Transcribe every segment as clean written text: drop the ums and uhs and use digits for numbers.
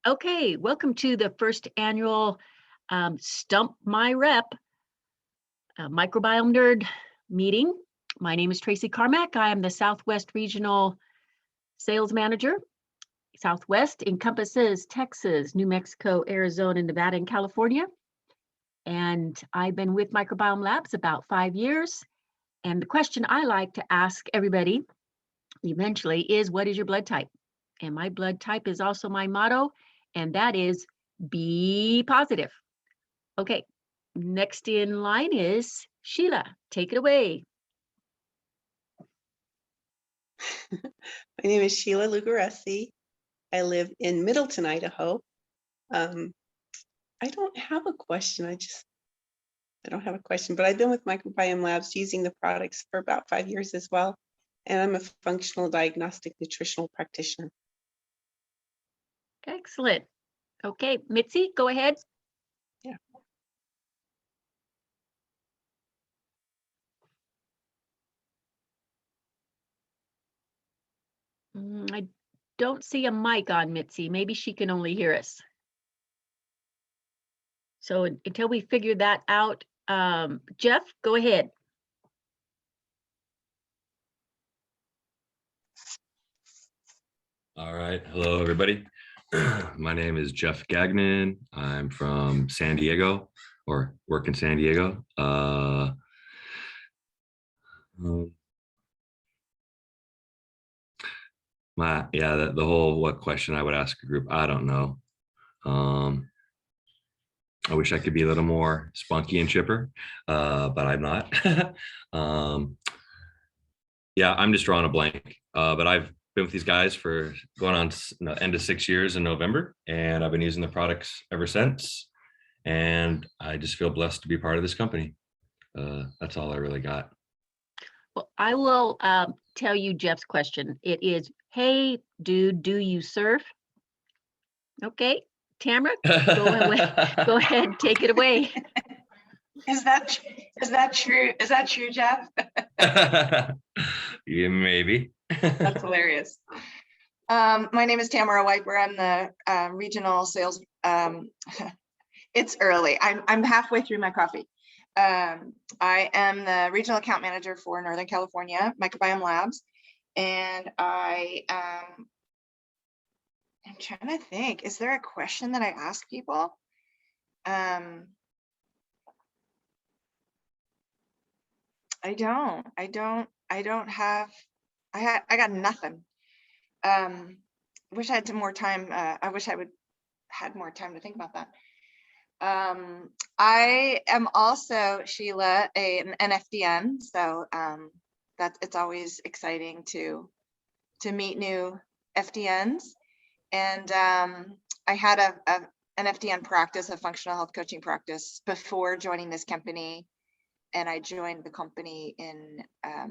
Okay, welcome to the first annual Stump My Rep Microbiome Nerd meeting. My name is Tracy Carmack. I am the Southwest Regional Sales Manager. Southwest encompasses Texas, New Mexico, Arizona, Nevada, and California. And I've been with Microbiome Labs about 5 years. And the question I like to ask everybody eventually is, what is your blood type? And my blood type is also my motto, and that is be positive. Okay, next in line is Sheila. Take it away. My name is Sheila Lugaresi. I live in Middleton, Idaho. I don't have a question. I don't have a question, but I've been with Microbiome Labs using the products for about 5 years as well. And I'm a functional diagnostic nutritional practitioner. Excellent. Okay, Mitzi, go ahead. Yeah. I don't see a mic on Mitzi. Maybe she can only hear us. So until we figure that out, Jeff, go ahead. All right. Hello, everybody. My name is Jeff Gagnon. I'm from San Diego, or work in San Diego. The whole what question I would ask a group, I don't know. I wish I could be a little more spunky and chipper, but I'm not. Yeah, I'm just drawing a blank. But I've been with these guys for going on end of 6 years in November, and I've been using the products ever since. And I just feel blessed to be part of this company. That's all I really got. Well, I will tell you Jeff's question. It is, hey, dude, do you surf? Okay, Tamara, go ahead, take it away. Is that true? Is that true, Jeff? Yeah, maybe. That's hilarious. My name is Tamara Wiper. I'm the regional sales. It's early. I'm halfway through my coffee. I am the regional account manager for Northern California Microbiome Labs, and I'm trying to think. Is there a question that I ask people? I got nothing. Wish I had some more time. I wish I had more time to think about that. I am also, Sheila, an NFDN, so it's always exciting to meet new FDNs. And I had an FDN practice, a functional health coaching practice, before joining this company. And I joined the company in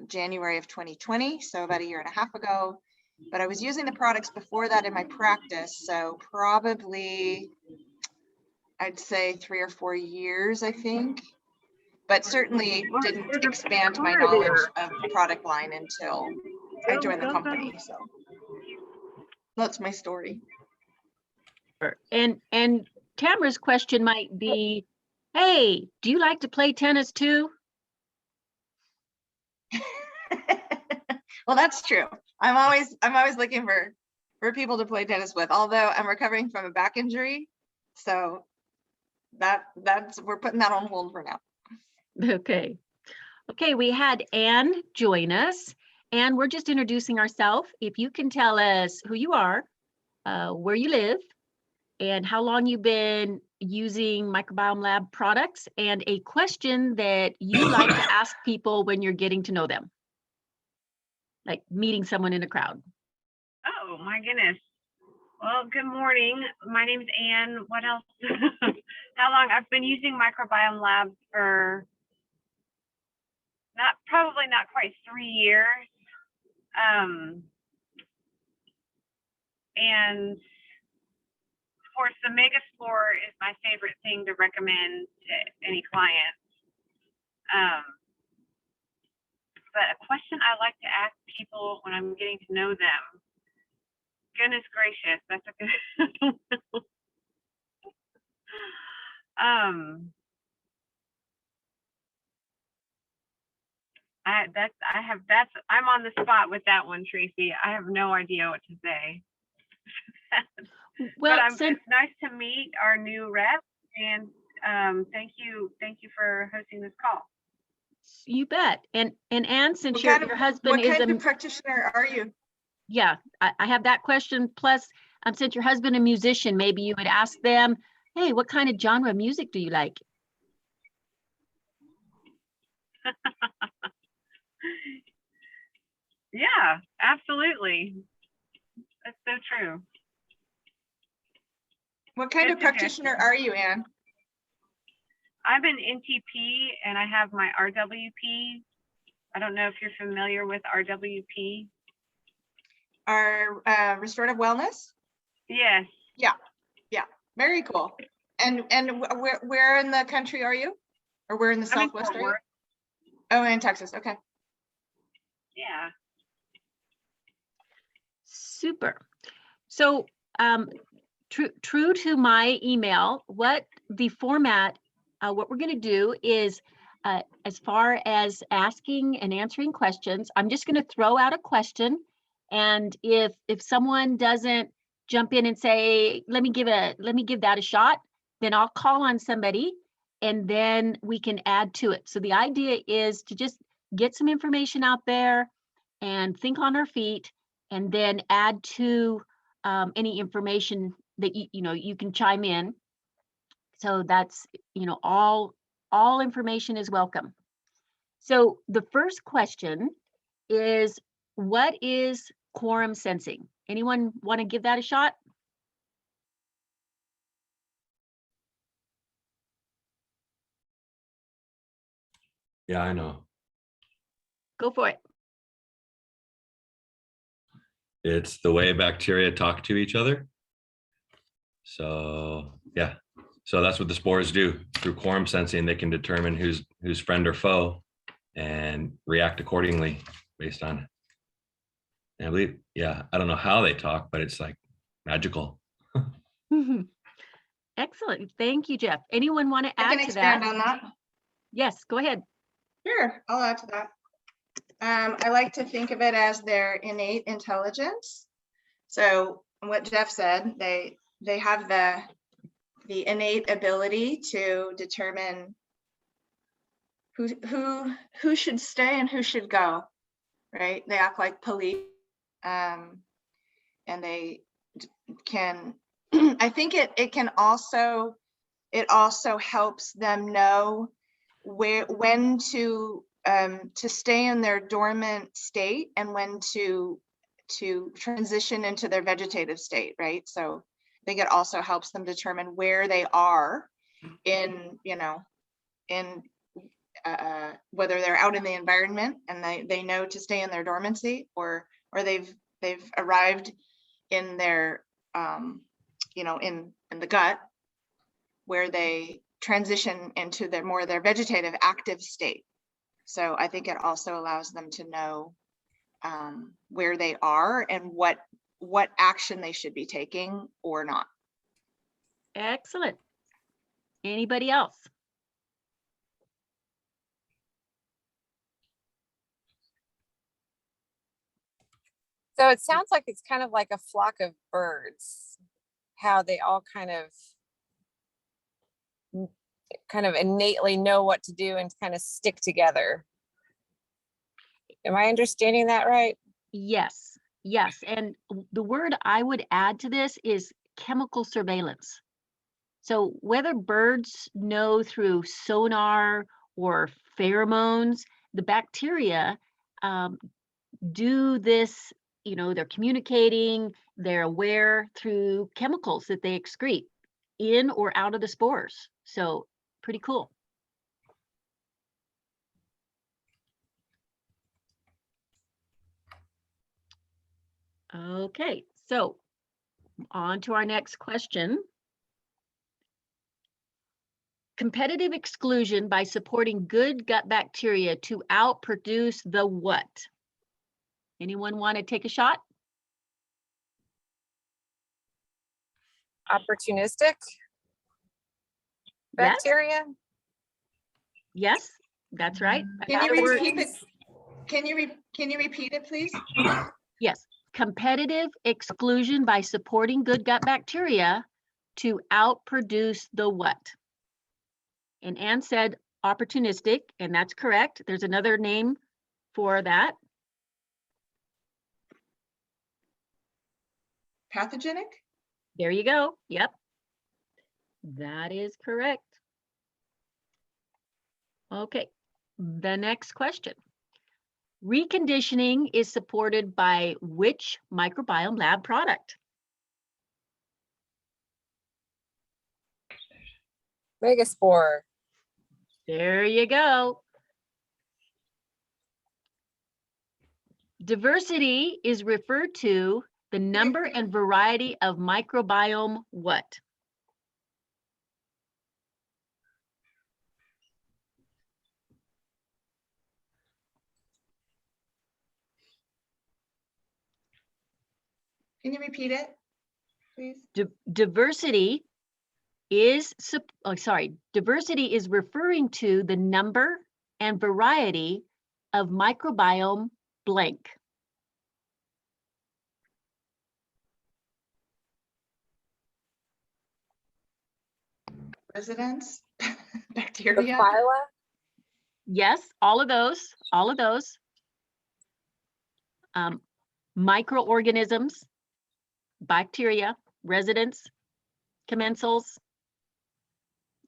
January of 2020, so about 1.5 years ago. But I was using the products before that in my practice, so probably I'd say 3 or 4 years, I think. But certainly didn't expand my knowledge of the product line until I joined the company. So that's my story. And Tamara's question might be, hey, do you like to play tennis too? Well, that's true. I'm always looking for people to play tennis with, although I'm recovering from a back injury. So we're putting that on hold for now. Okay. Okay, we had Anne join us, and we're just introducing ourselves. If you can tell us who you are, where you live, and how long you've been using Microbiome Lab products, and a question that you like to ask people when you're getting to know them, like meeting someone in a crowd. Oh my goodness. Well, good morning. My name is Anne. What else? How long? I've been using Microbiome Lab for probably not quite 3 years. And of course, the Mega Score is my favorite thing to recommend to any client. But a question I like to ask people when I'm getting to know them Goodness gracious, that's a good. I'm on the spot with that one, Tracy. I have no idea what to say. Well, But it's nice to meet our new rep, and thank you for hosting this call. you bet. And Anne, since What your husband what is kind a of practitioner are you? yeah, I have that question. Plus, since your husband a musician, maybe you would ask them, hey, what kind of genre of music do you like? Yeah, absolutely. That's so true. What kind of practitioner are you, Anne? I'm an NTP and I have my RWP. I don't know if you're familiar with RWP. Our restorative wellness? Yes. Yeah, very cool. And where in the country are you? Or where in the I'm in Southwest Fort are you? Worth. Oh, in Texas, okay. Yeah. Super. So true to my email, what the format, what we're going to do is, as far as asking and answering questions, I'm just going to throw out a question. And if someone doesn't jump in and say, let me give that a shot, then I'll call on somebody and then we can add to it. So the idea is to just get some information out there and think on our feet and then add to any information that you can chime in. So that's, all information is welcome. So the first question is, what is quorum sensing? Anyone want to give that a shot? Yeah, I know. Go for it. It's the way bacteria talk to each other. So yeah, so that's what the spores do. Through quorum sensing, they can determine who's friend or foe and react accordingly based on it. And I believe, yeah, I don't know how they talk, but it's like magical. Excellent. Thank you, Jeff. Anyone want to I add can to expand that? on that. Yes, go ahead. Sure, I'll add to that. I like to think of it as their innate intelligence. So what Jeff said, they have the innate ability to determine who should stay and who should go, right? They act like police, and they can. I think it can also, it also helps them know when to stay in their dormant state and when to transition into their vegetative state, right? So I think it also helps them determine where they are in, in whether they're out in the environment and they know to stay in their dormancy, or they've arrived in their in the gut, where they transition into their vegetative active state. So I think it also allows them to know where they are and what action they should be taking or not. Excellent. Anybody else? So it sounds like it's kind of like a flock of birds, how they all kind of innately know what to do and kind of stick together. Am I understanding that right? Yes. And the word I would add to this is chemical surveillance. So whether birds know through sonar or pheromones, the bacteria do this, they're communicating, they're aware through chemicals that they excrete in or out of the spores. So pretty cool. Okay, so on to our next question. Competitive exclusion by supporting good gut bacteria to outproduce the what? Anyone want to take a shot? opportunistic Yes, bacteria. yes, that's right. Can How you do we- repeat it? Can you repeat it, please? Yes, competitive exclusion by supporting good gut bacteria to outproduce the what? And Anne said opportunistic, and that's correct. There's another name for that. Pathogenic? There you go. Yep. That is correct. Okay, the next question. Reconditioning is supported by which microbiome lab product? Megaspore. There you go. Diversity is referred to the number and variety of microbiome what? Can you repeat it, please? Diversity is, diversity is referring to the number and variety of microbiome blank. Residents? The Bacteria? phyla. Yes, all of those, all of those. Microorganisms, bacteria, residents, commensals,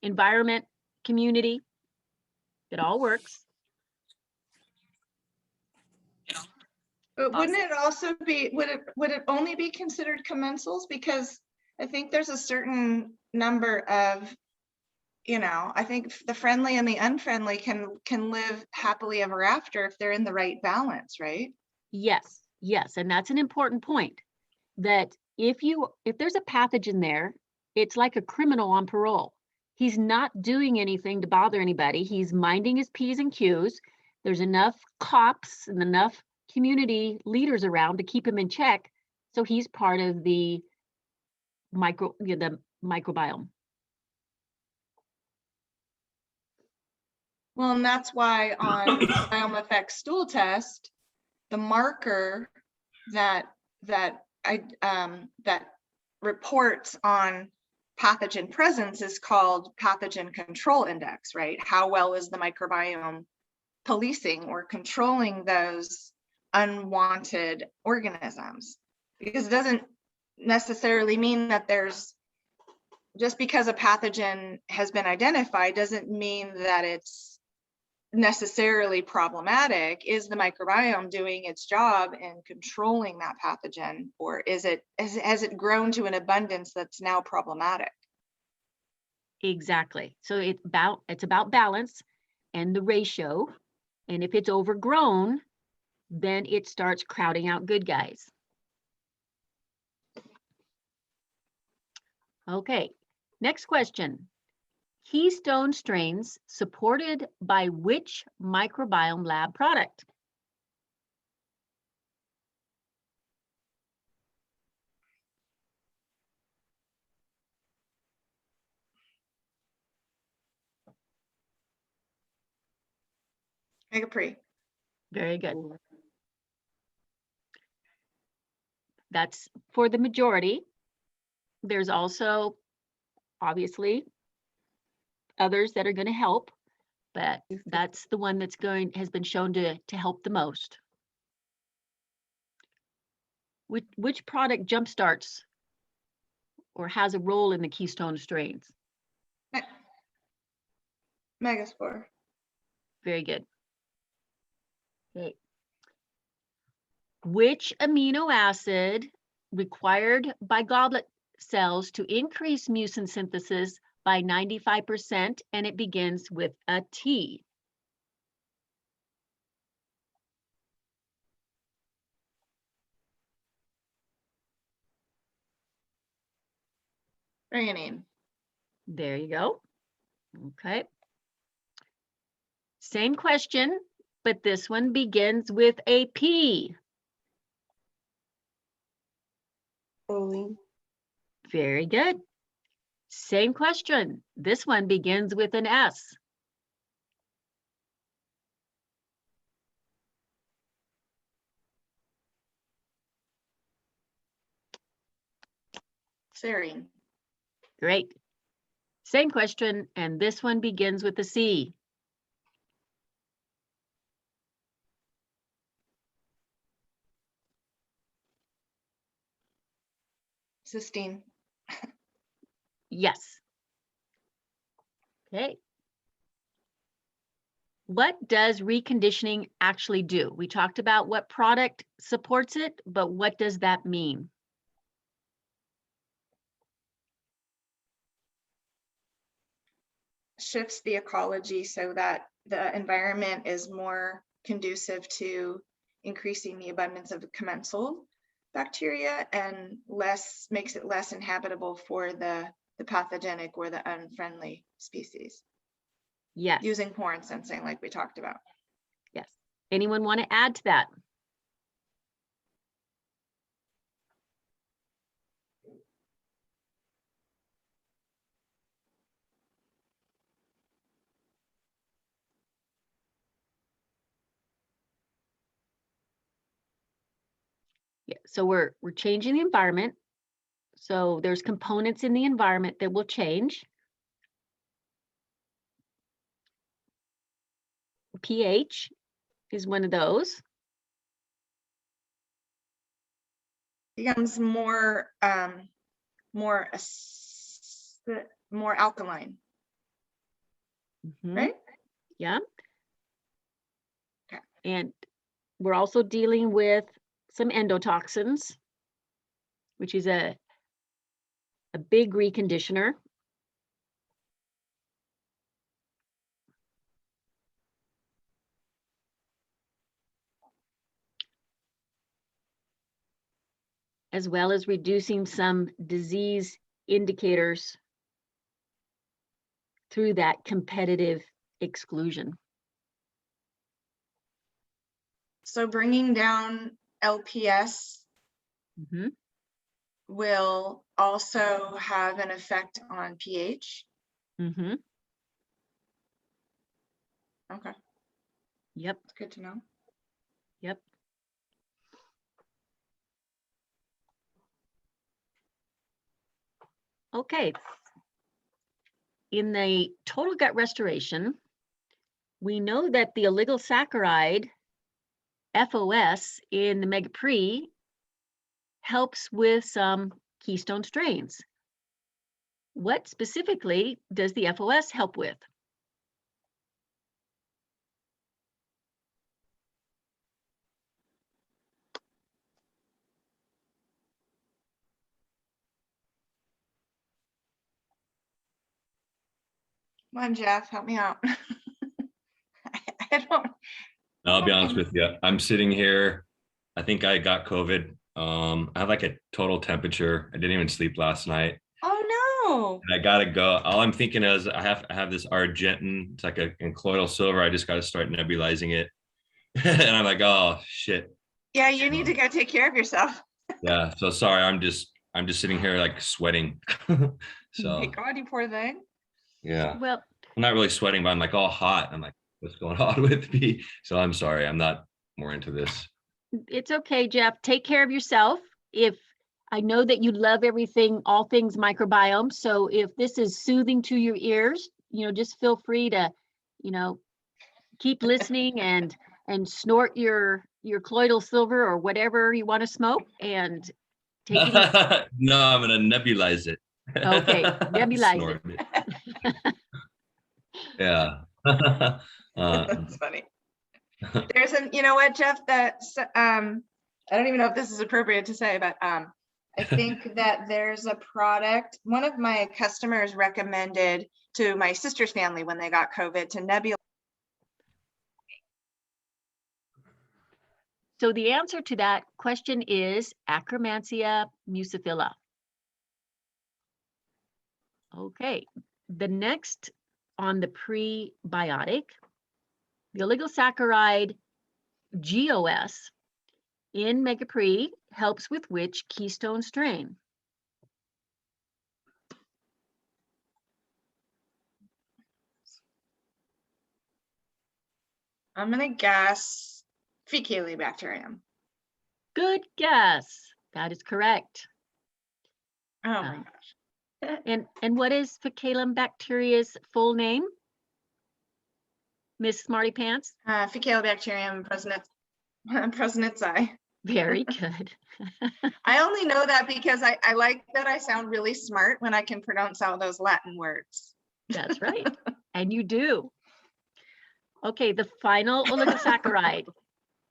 environment, community. It all works. But wouldn't it also be, would it only be considered commensals? Because I think there's a certain number of, I think the friendly and the unfriendly can live happily ever after if they're in the right balance, right? Yes, yes, and that's an important point. That if there's a pathogen there, it's like a criminal on parole. He's not doing anything to bother anybody. He's minding his P's and Q's. There's enough cops and enough community leaders around to keep him in check. So he's part of the microbiome. Well, and that's why on biome effect stool test, the marker that reports on pathogen presence is called pathogen control index, right? How well is the microbiome policing or controlling those unwanted organisms? Because it doesn't necessarily mean that just because a pathogen has been identified doesn't mean that it's necessarily problematic. Is the microbiome doing its job in controlling that pathogen, or has it grown to an abundance that's now problematic? Exactly. So it's about balance and the ratio. And if it's overgrown, then it starts crowding out good guys. Okay, next question. Keystone strains supported by which microbiome lab product? Megapre. Very good. That's for the majority. There's also obviously others that are going to help, but that's the one that's has been shown to help the most. Which product jumpstarts or has a role in the keystone strains? Megaspore. Very good. Okay. Which amino acid required by goblet cells to increase mucin synthesis by 95%, and it begins with a T? Threonine. There you go. Okay. Same question, but this one begins with a P. Proline. Very good. Same question. This one begins with an S. Serine. Great. Same question, and this one begins with a C. Cysteine. Yes. Okay. What does reconditioning actually do? We talked about what product supports it, but what does that mean? Shifts the ecology so that the environment is more conducive to increasing the abundance of commensal bacteria and makes it less inhabitable for the pathogenic or the unfriendly species, Yes. using porn sensing like we talked about. Yes. Anyone want to add to that? Yeah, so we're changing the environment. So there's components in the environment that will change. pH is one of those. Becomes more alkaline, Mhm. right? Yeah. Okay. And we're also dealing with some endotoxins, which is a big reconditioner. As well as reducing some disease indicators through that competitive exclusion. So bringing down LPS Mhm. will also have an effect on pH. Mhm. Okay, Yep. it's good to know. Yep. Okay. In the total gut restoration, we know that the oligosaccharide FOS in the Mega-Pre helps with some keystone strains. What specifically does the FOS help with? Come on, Jeff, help me out. I don't. I'll be honest with you. I'm sitting here. I think I got COVID. I have like a total temperature. I didn't even sleep last night. Oh no. And I gotta go. All I'm thinking is I have this Argentin. It's like a colloidal silver. I just got to start nebulizing it. And I'm like, oh shit. Yeah, you need to go take care of yourself. Yeah. So sorry. I'm just sitting here like sweating. So Thank God, you poor thing. yeah. Well, I'm not really sweating, but I'm like all hot. I'm like, what's going on with me? So I'm sorry. I'm not more into this. it's okay, Jeff. Take care of yourself. If I know that you love everything, all things microbiome. So if this is soothing to your ears, just feel free to, keep listening and snort your colloidal silver or whatever you want to smoke and take it easy. No, I'm gonna nebulize it. Okay, nebulize Snort it. Yeah. That's funny. There's you know what, Jeff, that's I don't even know if this is appropriate to say, but I think that there's a product, one of my customers recommended to my sister's family when they got COVID to nebulize. So the answer to that question is Akkermansia musciphylla. Okay, the next on the prebiotic, the oligosaccharide GOS in Mega-Pre helps with which keystone strain? I'm gonna guess Faecalibacterium. Good guess. That is correct. Oh my Uh, gosh. And what is Faecalibacteria's full name? Miss Smarty Pants? Faecalibacterium presidentsi. Very good. I only know that because I like that I sound really smart when I can pronounce all those Latin words. That's right. And you do. Okay, the final oligosaccharide,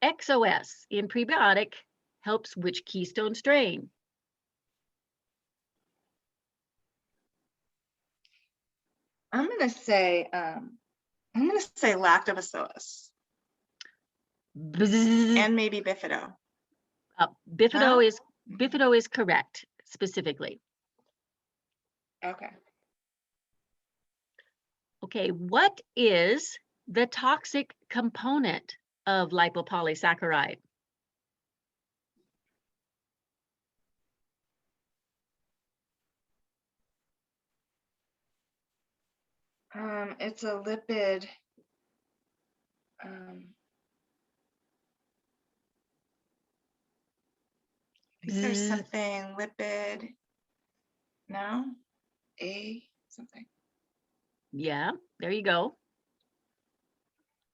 XOS in prebiotic, helps which keystone strain? I'm gonna say lactobacillus Bzzz. and maybe bifido. Bifido Huh? is correct specifically. Okay. Okay, what is the toxic component of lipopolysaccharide? It's a lipid. I think there's Bzzz. something lipid. No, something. Yeah, there you go.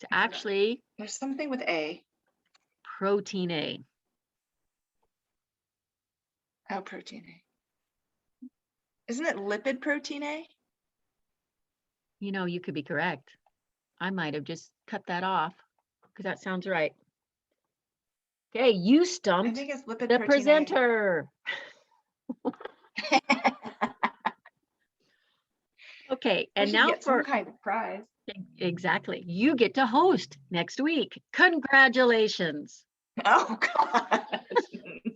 It's I forgot. actually There's something with A. protein A. Oh, protein A. Isn't it lipid protein A? You know, you could be correct. I might have just cut that off because that sounds right. Okay, you I stumped think it's lipid the protein presenter. A. Okay, I and should now get some for kind of prize. exactly, you get to host next week. Congratulations. Oh God,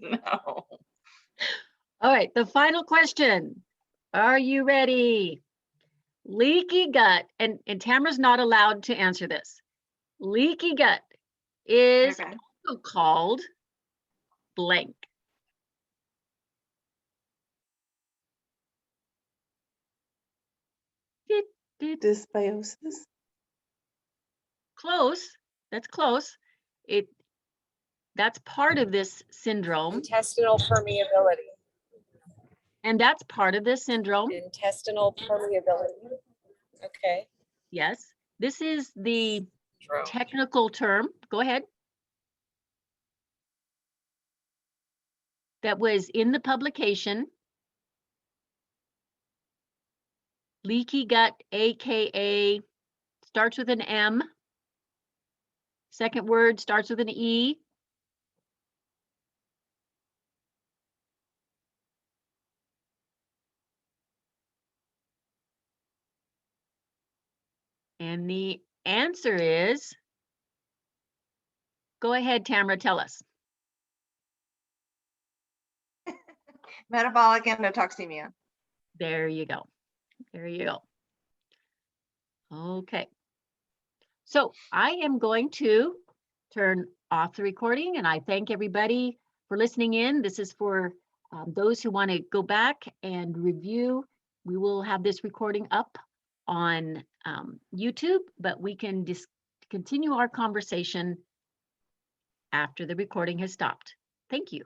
no. All right, the final question. Are you ready? Leaky gut, and Tamara's not allowed to answer this. Leaky gut is Okay. also called blank. Dysbiosis. Close. That's close. That's part of this syndrome, Intestinal permeability. and that's part of this syndrome. Intestinal permeability. Okay. Yes, this is the True. technical term. Go ahead. That was in the publication. Leaky gut, AKA, starts with an M. Second word starts with an E. And the answer is, go ahead, Tamara, tell us. Metabolic endotoxemia. There you go. There you go. Okay. So I am going to turn off the recording, and I thank everybody for listening in. This is for those who want to go back and review. We will have this recording up on YouTube, but we can continue our conversation after the recording has stopped. Thank you.